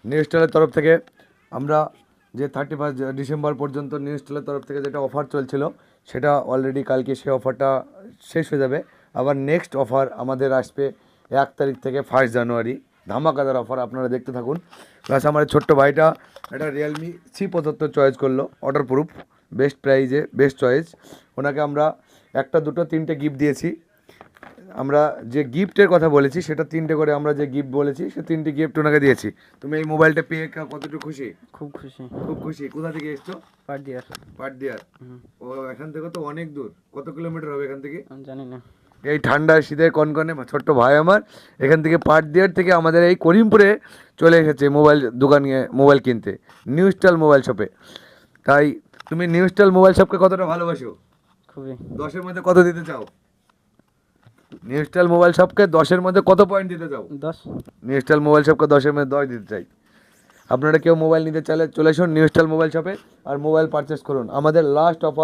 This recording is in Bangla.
নিউ স্টাইলের তরফ থেকে আমরা যে 31 ডিসেম্বর পর্যন্ত নিউ স্টাইলের তরফ থেকে যেটা অফার চলছিল সেটা অলরেডি কালকে সেই অফারটা শেষ হয়ে যাবে। আবার নেক্সট অফার আমাদের আসবে 1 তারিখ থেকে 1 জানুয়ারি, ধামাকাদার অফার, আপনারা দেখতে থাকুন। প্লাস আমার এই ছোট্ট ভাইটা একটা রিয়েলমি C75 চয়েস করলো, অর্ডার প্রুফ, বেস্ট প্রাইজে বেস্ট চয়েস। ওনাকে আমরা একটা দুটো তিনটে গিফট দিয়েছি। আমরা যে গিফটের কথা বলেছি সেটা তিনটে করে, আমরা যে গিফট বলেছি সে তিনটে গিফট ওনাকে দিয়েছি। তুমি এই মোবাইলটা পেয়ে কতটুকু খুশি? খুব খুশি। খুব খুশি। কোথা থেকে এসছো? পার্টিয়ার। পাটদিয়ার। ও এখান থেকে তো অনেক দূর, কত কিলোমিটার হবে এখান থেকে? আমি জানি না। এই ঠান্ডা শীতের কনকনে ছোট্ট ভাই আমার এখান থেকে পাটদিয়ার থেকে আমাদের এই করিমপুরে চলে এসেছে মোবাইল দোকান নিয়ে মোবাইল কিনতে, নিউ স্টাইল মোবাইল শপে। তাই তুমি নিউ স্টাইল মোবাইল শপকে কতটা ভালোবাসো? খুবই। 10-এর মধ্যে কত দিতে চাও? নিউ স্টাইল মোবাইল শপকে 10-এর মধ্যে কত পয়েন্ট দিতে চাও? 10। নিউ স্টাইল মোবাইল শপকে 10-এর মধ্যে 10 দিতে চাই। আপনারা কেউ মোবাইল নিতে চাইলে চলে আসুন নিউ স্টাইল মোবাইল শপে আর মোবাইল পারচেস করুন। আমাদের লাস্ট অফার